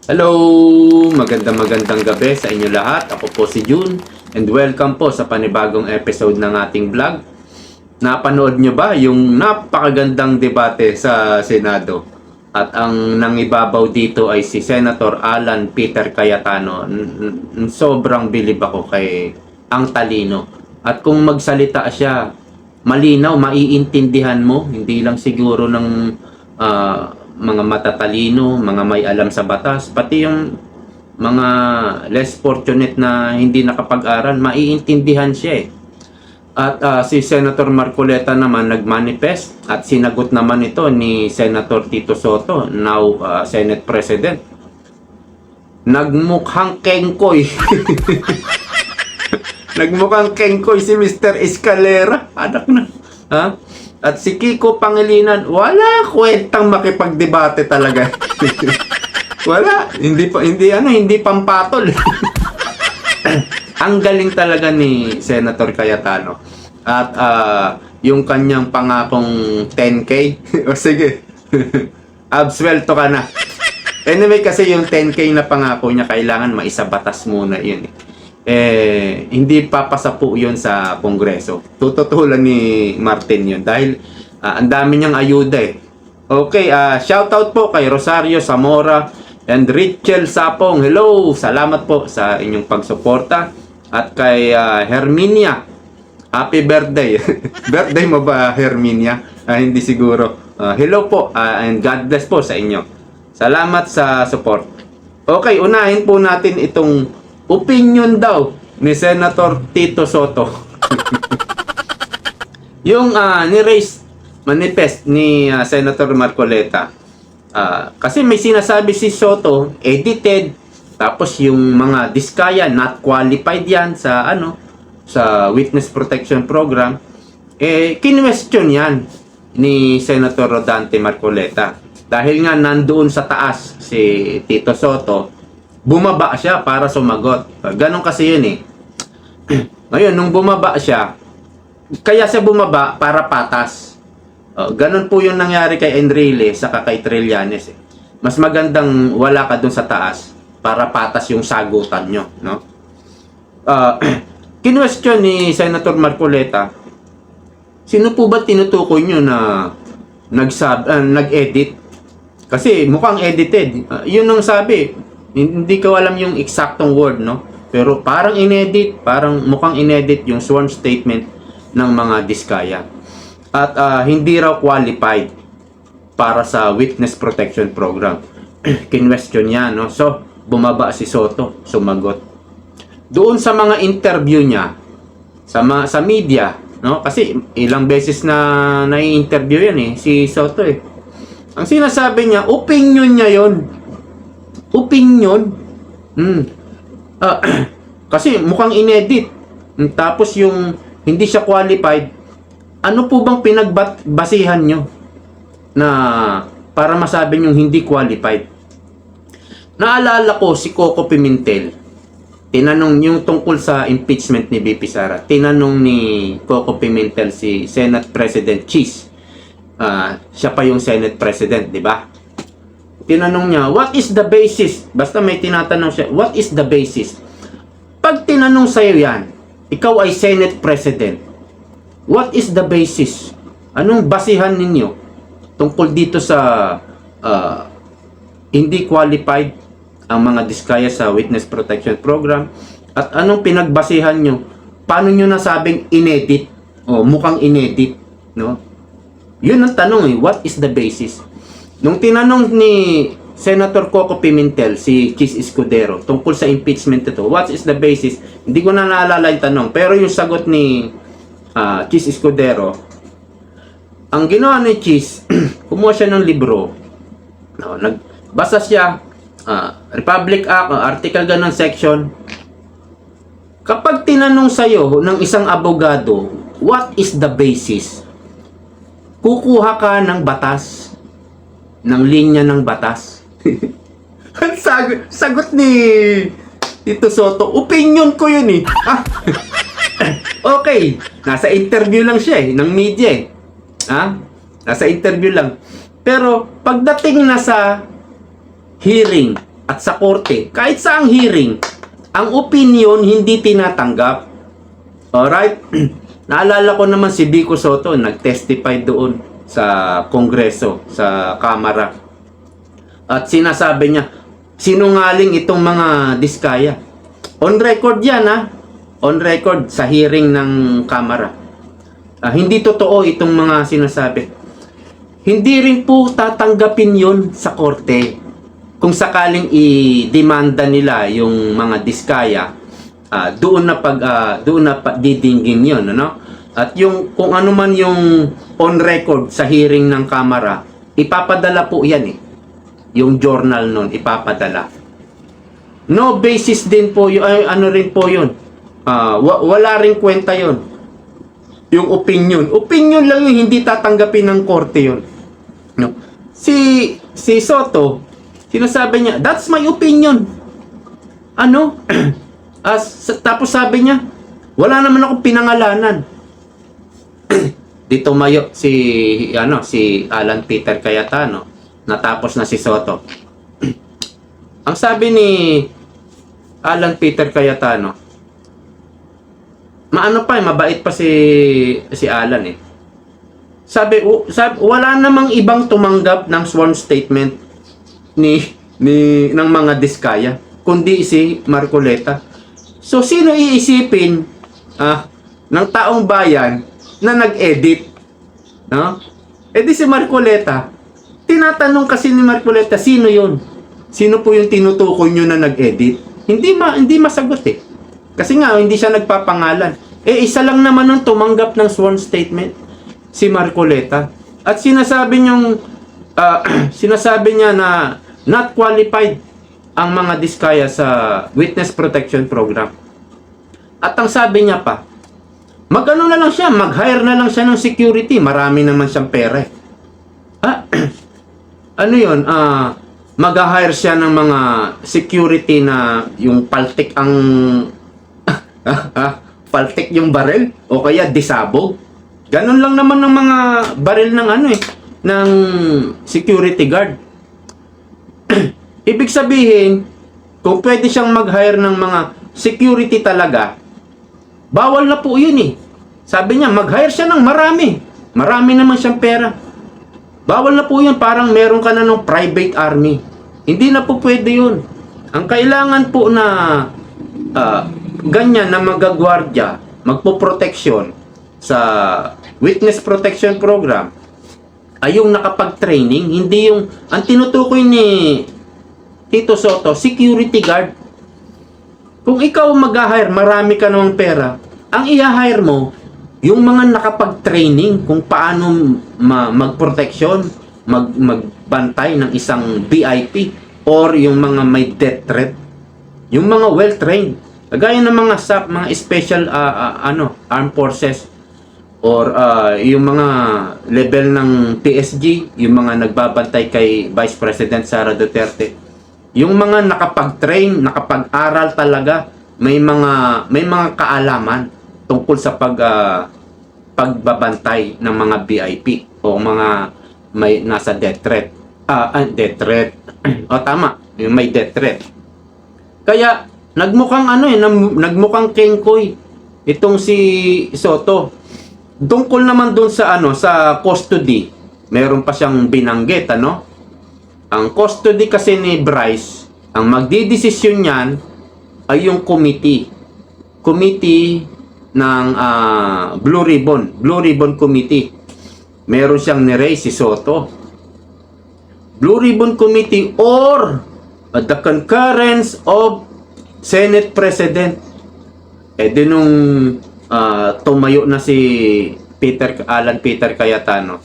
Hello! Magandang gabi sa inyo lahat. Ako po si June and welcome po sa panibagong episode ng ating vlog. Napanood nyo ba yung napakagandang debate sa Senado? At ang nangibabaw dito ay si Senator Alan Peter Cayetano. Sobrang bilib ako kay ang talino. At kung magsalita siya, malinaw, maiintindihan mo, hindi lang siguro ng mga matatalino, mga may alam sa batas, pati yung mga less fortunate na hindi nakapag-aral, maiintindihan siya eh. At si Senator Marcoleta naman nag-manifest at sinagot naman ito ni Senator Tito Soto, now Senate President. Nagmukhang kengkoy. Nagmukhang kengkoy si Mr. Escalera. Anak na. Ha? At si Kiko Pangilinan, wala kwentang makipagdebate talaga. Wala, hindi pampatol. Ang galing talaga ni Senator Cayetano. At yung kanyang pangakong 10K, o sige, absuelto ka na. Anyway, kasi yung 10K na pangako niya, kailangan maisabatas muna yun. Hindi papasa po yun sa Kongreso. Tututulan ni Martin yun dahil ang dami niyang ayuda eh. Okay, shoutout po kay Rosario Zamora and Richel Sapong. Hello! Salamat po sa inyong pagsuporta. At kay Herminia, happy birthday. Birthday mo ba, Herminia? Hindi siguro. Hello po and God bless po sa inyo. Salamat sa support. Okay, unahin po natin itong opinion daw ni Senator Tito Soto. Yung ni-raise manifest ni Senator Marcoleta. Kasi may sinasabi si Soto, edited, tapos yung mga diskaya, not qualified yan sa sa Witness Protection Program. Kinwestiyon yan ni Senator Rodante Marcoleta. Dahil nga nandoon sa taas si Tito Soto, bumaba siya para sumagot. Ganon kasi yun eh. Ngayon, nung bumaba siya, kaya siya bumaba para patas. Ganon po yung nangyari kay Enrile saka kay Trillanes eh. Mas magandang wala ka dun sa taas para patas yung sagutan nyo. No? Kinwestiyon ni Senator Marcoleta, sino po ba tinutukoy nyo na nag-edit? Kasi mukhang edited. Yun ang sabi. Hindi ko alam yung eksaktong word, no? Pero parang inedit, mukhang inedit yung sworn statement ng mga diskaya. At hindi raw qualified para sa Witness Protection Program. Kinwestiyon niya, no? So, bumaba si Soto, sumagot. Doon sa mga interview niya, sa media, no? Kasi ilang beses na nai-interview yan eh, si Soto eh. Ang sinasabi niya, opinion niya yon. Opinion. Kasi mukhang inedit. Tapos yung hindi siya qualified. Ano po bang pinagbasihan nyo na para masabi nyo hindi qualified? Naalala ko si Coco Pimentel. Tinanong yung tungkol sa impeachment ni BP Sara. Tinanong ni Coco Pimentel si Senate President Cheese. Siya pa yung Senate President, di ba? Tinanong niya, what is the basis? Basta may tinatanong siya, what is the basis? Pag tinanong sa'yo yan, ikaw ay Senate President, what is the basis? Anong basihan ninyo tungkol dito sa hindi qualified ang mga diskaya sa Witness Protection Program? At anong pinagbasihan nyo? Paano nyo nasabing inedit? O mukhang inedit, no? Yun ang tanong eh, what is the basis? Nung tinanong ni Senator Coco Pimentel si Chis Escudero tungkol sa impeachment ito, what is the basis? Hindi ko na naalala yung tanong, pero yung sagot ni Chis Escudero, ang ginawa ni Chis, kumuha siya ng libro, no, nagbasa siya, Republic Act, article ganun section. Kapag tinanong sa'yo ng isang abogado, what is the basis? Kukuha ka ng batas, ng linya ng batas. Ang sagot ni Tito Soto, opinion ko yun eh. Okay, nasa interview lang siya eh, ng media eh. Nasa interview lang. Pero pagdating na sa hearing, at sa korte, kahit sa ang hearing, ang opinion hindi tinatanggap. Alright? Naalala ko naman si Vico Soto, nag-testify doon sa Kongreso, sa Kamara. At sinasabi niya, sinungaling itong mga diskaya. On record yan, ha? On record sa hearing ng Kamara. Hindi totoo itong mga sinasabi. Hindi rin po tatanggapin yun sa korte. Kung sakaling i-demanda nila yung mga diskaya, doon na didinggin yun, ano? At yung kung ano man yung on record sa hearing ng Kamara, ipapadala po yan eh. Yung journal nun, ipapadala. No basis din po yun, ano rin po yun. Wala rin kwenta yun. Yung opinion. Opinion lang yun, hindi tatanggapin ng korte yun. No? Si Soto, sinasabi niya, that's my opinion. Ano? Tapos sabi niya, wala naman akong pinangalanan. Dito mayo si Alan Peter Cayetano, natapos na si Soto. Ang sabi ni Alan Peter Cayetano, mabait pa si Alan eh. Sabi, wala namang ibang tumanggap ng sworn statement ng mga diskaya kundi si Marcoleta. So sino iisipin ng taong bayan na nag-edit? No? Di si Marcoleta. Tinatanong kasi ni Marcoleta, sino 'yun? Sino po yung tinutukoy nyo na nag-edit? Hindi masagot eh. Kasi nga hindi siya nagpapangalan. Isa lang naman ang tumanggap ng sworn statement, si Marcoleta. At sinasabi niya na not qualified ang mga diskaya sa Witness Protection Program. At ang sabi niya pa, mag-ano na lang siya, mag-hire na lang siya ng security, marami naman siyang pera. Ano yun? Mag-hire siya ng mga security na yung paltik ang paltik yung baril o kaya disabog. Ganun lang naman ng mga baril ng ng security guard. Ibig sabihin, kung pwede siyang mag-hire ng mga security talaga, bawal na po yun eh. Sabi niya, mag-hire siya ng marami. Marami naman siyang pera. Bawal na po yun, parang meron ka na ng private army. Hindi na po pwede yun. Ang kailangan po na ganyan na magagwardya, magpoproteksyon sa Witness Protection Program ay yung nakapag-training, hindi yung ang tinutukoy ni Tito Soto, security guard. Kung ikaw mag-hire, marami ka namang pera, ang i-hire mo yung mga nakapag-training kung paano mag-protection, magbantay ng isang VIP or yung mga may death threat, yung mga well-trained. Kagaya ng mga special armed forces or yung mga level ng PSG, yung mga nagbabantay kay Vice President Sara Duterte. Yung mga nakapag-train, nakapag-aral talaga, may mga kaalaman tungkol sa pagbabantay ng mga VIP o mga may nasa death threat. Death threat. O tama, yung may death threat. Kaya nagmukhang nagmukhang kengkoy itong si Soto. Tungkol naman doon sa sa custody, meron pa siyang binanggit Ang custody kasi ni Bryce, ang magdidesisyon niyan ay yung committee ng Blue Ribbon Committee. Meron siyang ni-raise si Soto. Blue Ribbon Committee or the concurrence of Senate President. Nung tumayo na si Alan Peter Cayetano,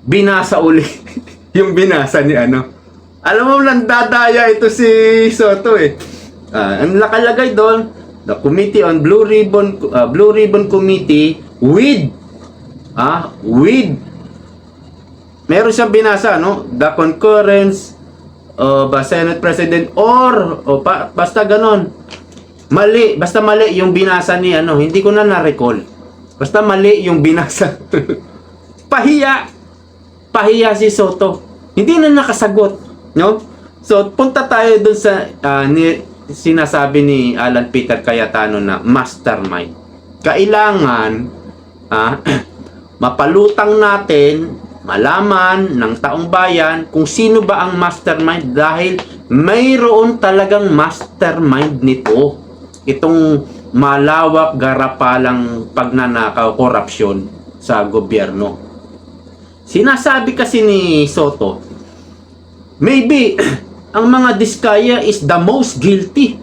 binasa uli yung binasa ni Alam mo lang dadaya ito si Soto eh. Ang nakalagay doon, the Committee on Blue Ribbon Committee with meron siyang binasa the concurrence of Senate President or basta ganon. Basta mali yung binasa ni hindi ko na na-recall. Basta mali yung binasa. Pahiya si Soto. Hindi na nakasagot, So, punta tayo dun sa sinasabi ni Alan Peter Cayetano na mastermind. Kailangan mapalutang natin, malaman ng taong bayan kung sino ba ang mastermind dahil mayroon talagang mastermind nito. Itong malawak garapalang pagnanakaw, korupsyon sa gobyerno. Sinasabi kasi ni Soto, maybe ang mga Diskaya is the most guilty.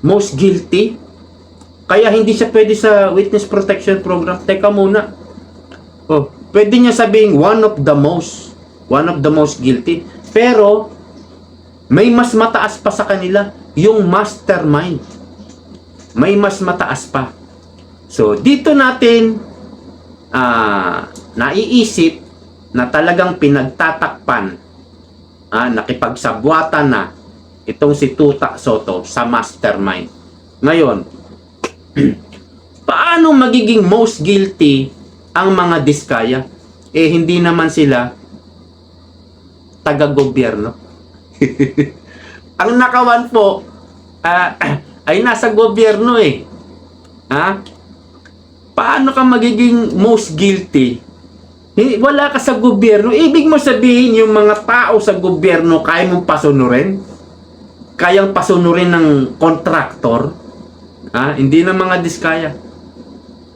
Most guilty. Kaya hindi siya pwede sa witness protection program. Teka muna. Pwede niya sabihin one of the most guilty. Pero may mas mataas pa sa kanila, yung mastermind. May mas mataas pa. So dito natin naiisip na talagang pinagtatakpan, nakipagsabwatan na itong si Tuta Soto sa mastermind. Ngayon, paano magiging most guilty ang mga Diskaya? Hindi naman sila taga-gobyerno. Ang nakawan po ay nasa gobyerno Paano ka magiging most guilty? Wala ka sa gobyerno. Ibig mo sabihin yung mga tao sa gobyerno kaya mong pasunurin? Kayang pasunurin ng kontraktor? Hindi na mga Diskaya.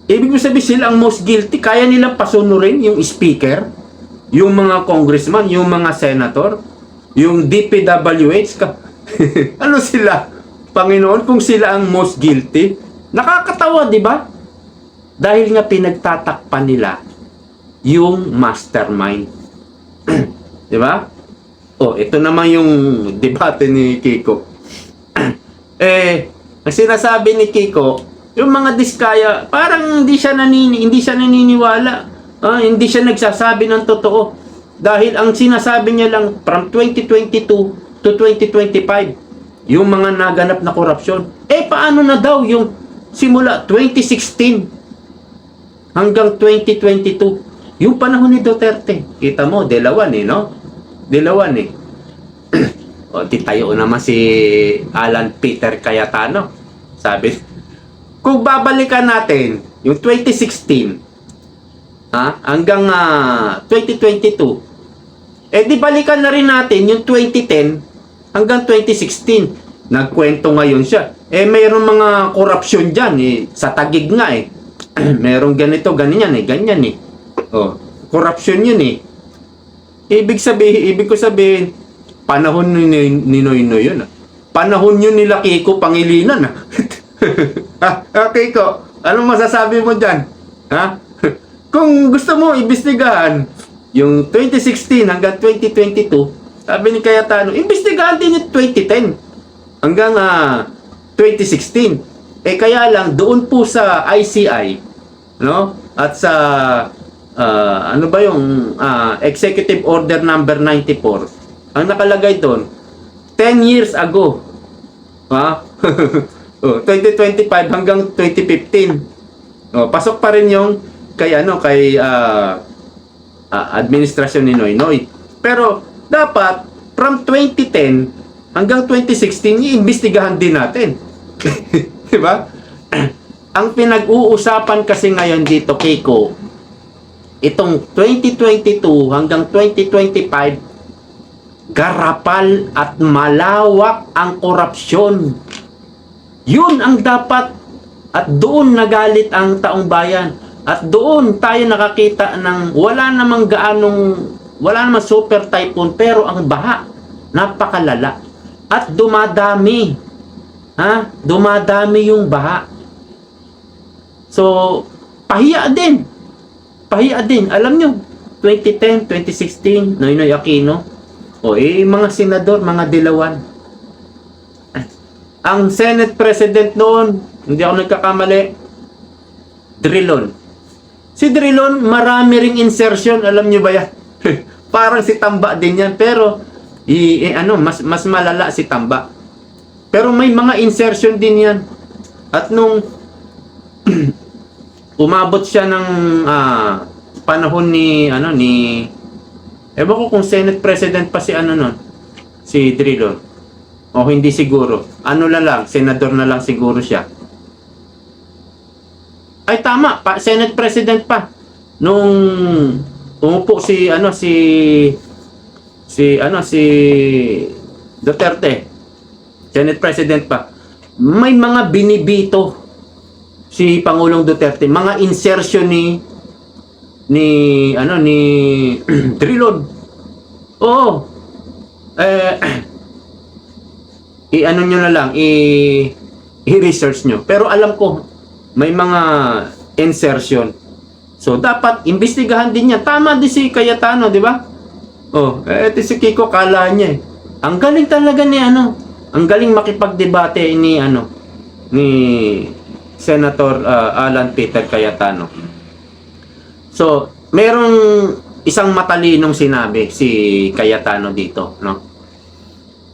Ibig mo sabihin sila ang most guilty. Kaya nila pasunurin yung speaker, yung mga congressman, yung mga senator, yung DPWH. Ano sila? Panginoon, kung sila ang most guilty? Nakakatawa, di ba? Dahil nga pinagtatakpan nila yung mastermind. Di ba? Ito naman yung debate ni Kiko. Ang sinasabi ni Kiko, yung mga Diskaya, parang hindi siya naniniwala. Hindi siya nagsasabi ng totoo. Dahil ang sinasabi niya lang from 2022 to 2025, yung mga naganap na korupsyon. Paano na daw yung simula 2016 hanggang 2022? Yung panahon ni Duterte, kita mo, Delawan no? Delawan titayo naman si Alan Peter Cayetano. Sabi, kung babalikan natin yung 2016 hanggang 2022, di balikan na rin natin yung 2010 hanggang 2016. Nagkwento ngayon siya. Mayroong mga korupsyon dyan sa Taguig nga merong ganito, ganyan ganyan korupsyon yun Ibig ko sabihin, panahon ni Noynoy yun Panahon yun nila Kiko Pangilinan Kiko, anong masasabi mo dyan? Kung gusto mo imbestigahan yung 2016 hanggang 2022, sabi ni Cayetano, imbestigahan din yung 2010 hanggang 2016. Kaya lang doon po sa ICI, at sa ano ba yung Executive Order number 94, ang nakalagay doon 10 years ago 2025 hanggang 2015, pasok pa rin yung kay administrasyon ni Noynoy. Pero dapat from 2010 hanggang 2016 iimbestigahan din natin. Di ba? Ang pinag-uusapan kasi ngayon dito, Kiko, itong 2022 hanggang 2025, garapal at malawak ang korupsyon. Yun ang dapat, at doon nagalit ang taong bayan. At doon tayo nakakita ng wala namang super typhoon, pero ang baha, napakalala. At dumadami. Dumadami yung baha. So, pahiya din. Alam nyo, 2010, 2016, Noynoy Aquino, mga senador, mga dilawan. Ang Senate President noon, hindi ako nagkakamali, Drilon. Si Drilon, marami ring insertion, alam nyo ba yan? Parang si Tamba din yan, pero mas malala si Tamba. Pero may mga insertion din yan. At nung umabot siya ng panahon ni ewan ko kung Senate President pa si nun, Si Drilon. O hindi siguro. Ano na lang, senador na lang siguro siya. Ay tama, Senate President pa. Nung umupo si Duterte. Senate President pa. May mga binibito si Pangulong Duterte, mga insertion ni Drilon. Oo. I-ano nyo na lang, i-research nyo. Pero alam ko, may mga insertion. So, dapat, imbestigahan din niya. Tama din si Cayetano, di ba? Oh, ito si Kiko, kala niya eh. Ang galing talaga ni ang galing makipagdebate ni Senator Alan Peter Cayetano. So, merong isang matalinong sinabi si Cayetano dito, no?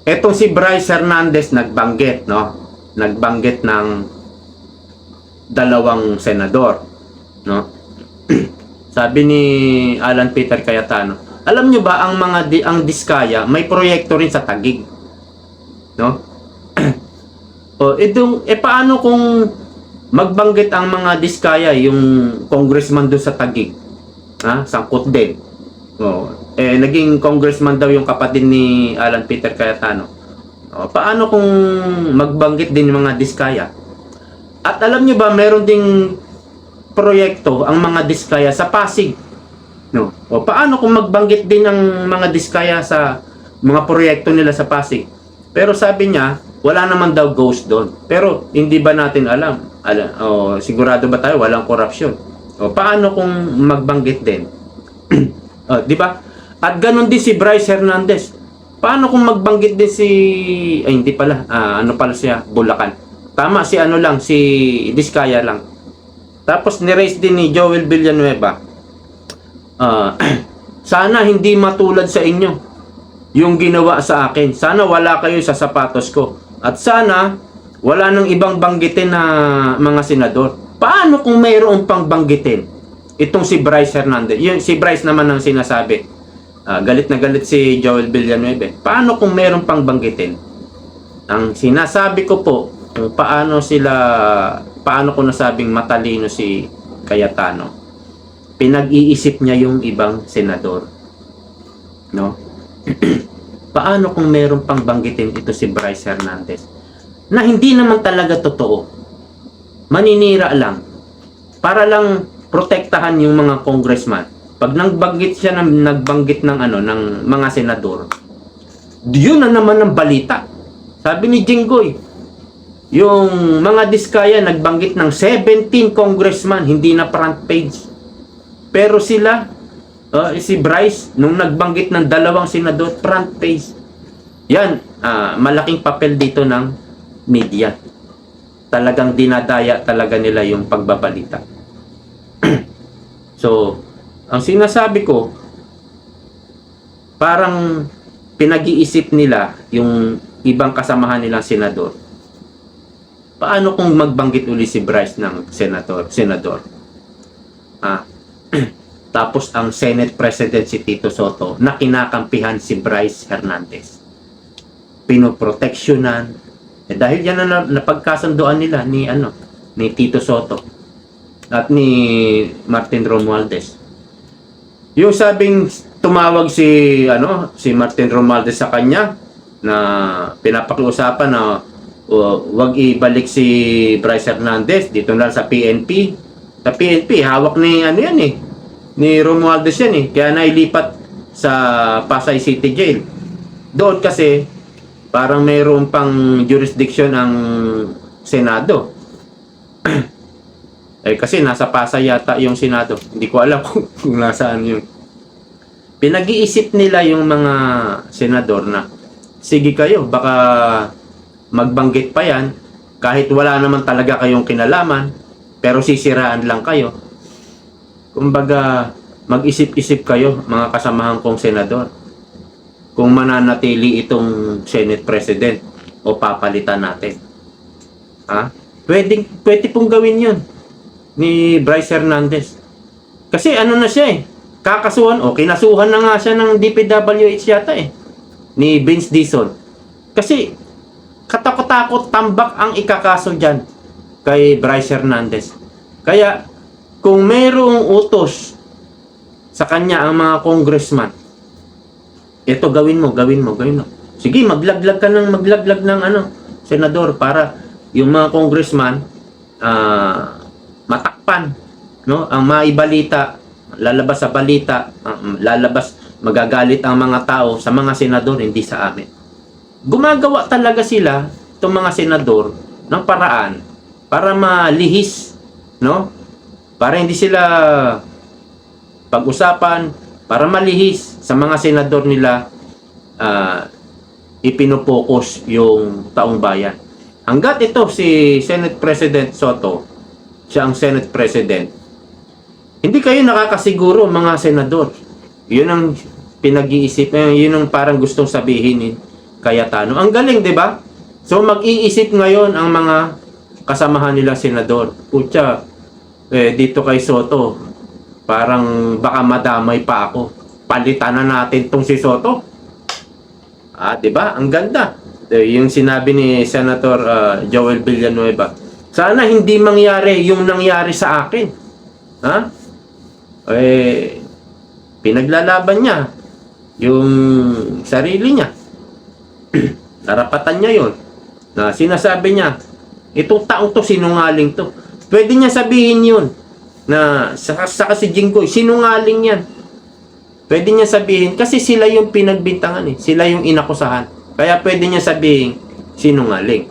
Etong si Bryce Hernandez nagbanggit, no? Nagbanggit ng dalawang senador, no? Sabi ni Alan Peter Cayetano, alam nyo ba ang ang Diskaya may proyekto rin sa Taguig, no? Paano kung magbanggit ang mga Diskaya, yung congressman doon sa Taguig, sangkot din. Naging congressman daw yung kapatid ni Alan Peter Cayetano. Paano kung magbanggit din yung mga Diskaya? At alam nyo ba, meron ding proyekto ang mga Diskaya sa Pasig, no? Paano kung magbanggit din ang mga Diskaya sa mga proyekto nila sa Pasig? Pero sabi niya, wala naman daw ghost doon. Pero hindi ba natin alam? Sigurado ba tayo walang korupsyon? Paano kung magbanggit din? Di ba? At ganun din si Bryce Hernandez. Paano kung magbanggit din hindi pala, ano pala siya, Bulacan. Tama, si Diskaya lang. Tapos ni-raise din ni Joel Villanueva. Sana hindi matulad sa inyo yung ginawa sa akin. Sana wala kayo sa sapatos ko. At sana wala nang ibang banggitin na mga senador. Paano kung mayroon pang banggitin? Itong si Bryce Hernandez. Si Bryce naman ang sinasabi. Galit na galit si Joel Villanueva. Paano kung mayroon pang banggitin? Ang sinasabi ko po, kung paano ko nasabing matalino si Cayetano. Pinag-iisip niya yung ibang senador. No? Paano kung mayroon pang banggitin ito si Bryce Hernandez? Na hindi naman talaga totoo. Maninira lang. Para lang protektahan yung mga congressman. Pag nagbanggit siya nagbanggit ng mga senador, yun na naman ang balita. Sabi ni Jinggoy, yung mga Diskaya nagbanggit ng 17 congressman, hindi na front page. Pero sila, si Bryce, nung nagbanggit ng dalawang senador, front page. Yan, malaking papel dito ng media. Talagang dinadaya talaga nila yung pagbabalita. So, ang sinasabi ko, parang pinag-iisip nila yung ibang kasamahan nilang senador. Paano kung magbanggit uli si Bryce ng senador? Tapos ang Senate President si Tito Soto na kinakampihan si Bryce Hernandez. Pinoproteksyonan. Dahil yan na napagkasunduan nila ni Tito Soto at ni Martin Romualdez. Yung sabing tumawag si Martin Romualdez sa kanya na pinapakiusapan na wag ibalik si Bryce Hernandez dito na sa PNP. Sa PNP hawak ni ni Romualdez yan kaya nailipat sa Pasay City Jail. Doon kasi parang mayroon pang jurisdiction ang Senado. Kasi nasa Pasay yata yung Senado. Hindi ko alam kung nasaan yung. Pinag-iisip nila yung mga senador na, sige kayo, baka magbanggit pa yan, kahit wala naman talaga kayong kinalaman, pero sisiraan lang kayo. Kumbaga, mag-isip-isip kayo, mga kasamahan kong senador, kung mananatili itong Senate President o papalitan natin. Pwede pong gawin yun ni Bryce Hernandez. Kasi na siya kakasuhan kinasuhan na nga siya ng DPWH yata ni Vince Dizon. Kasi katakot-takot tambak ang ikakaso dyan kay Bryce Hernandez. Kaya kung mayroong utos sa kanya ang mga congressman, ito gawin mo. Sige, maglaglag ng senador para yung mga congressman matakpan, no? Ang maibalita, lalabas sa balita, magagalit ang mga tao sa mga senador, hindi sa amin. Gumagawa talaga sila, itong mga senador, ng paraan para malihis, no? Para hindi sila pag-usapan, para malihis sa mga senador nila, ipinopokus yung taong bayan. Hanggat ito si Senate President Soto, siya ang Senate President, hindi kayo nakakasiguro mga senador. Yun ang pinag-iisip, yun ang parang gustong sabihin ni Cayetano. Ang galing, di ba? So mag-iisip ngayon ang mga kasamahan nila senador. Putya, dito kay Soto, parang baka madamay pa ako. Palitan na natin tong si Soto. Di ba? Ang ganda. Yung sinabi ni Senator Joel Villanueva, sana hindi mangyari yung nangyari sa akin. Ha? Pinaglalaban niya yung sarili niya. Karapatan niya yun. Na sinasabi niya, itong taong to sinungaling to. Pwede niya sabihin yun na saka si Jinggoy, sinungaling yan. Pwede niya sabihin kasi sila yung pinagbintangan sila yung inakusahan. Kaya pwede niya sabihin sinungaling.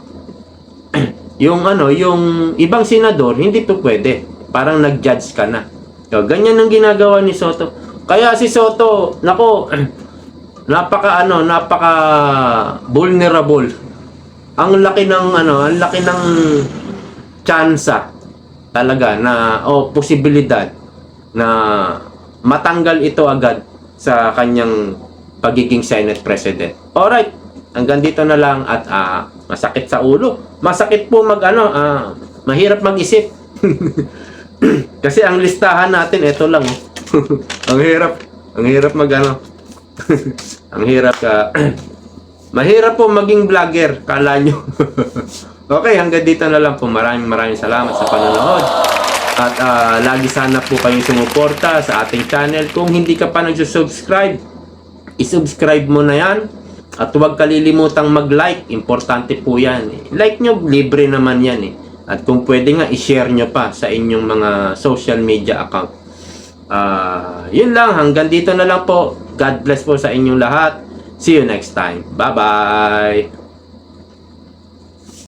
yung ibang senador hindi to pwede. Parang nag-judge ka na. So, ganyan ang ginagawa ni Soto. Kaya si Soto, nako, napaka vulnerable. Ang laki ng tsansa talaga na posibilidad na matanggal ito agad sa kanyang pagiging Senate President. Alright, hanggang dito na lang at masakit sa ulo. Masakit po mahirap mag-isip. Kasi ang listahan natin ito lang. Ang hirap ang hirap mahirap po maging vlogger, kala nyo. Okay, hanggang dito na lang po. Maraming salamat sa panonood. At lagi sana po kayong sumuporta sa ating channel. Kung hindi ka pa nag-subscribe, i-subscribe mo na yan. At huwag kalilimutang mag-like. Importante po yan. Like nyo, libre naman yan At kung pwede nga, i-share nyo pa sa inyong mga social media account. Yun lang, hanggang dito na lang po. God bless po sa inyong lahat. See you next time. Bye-bye!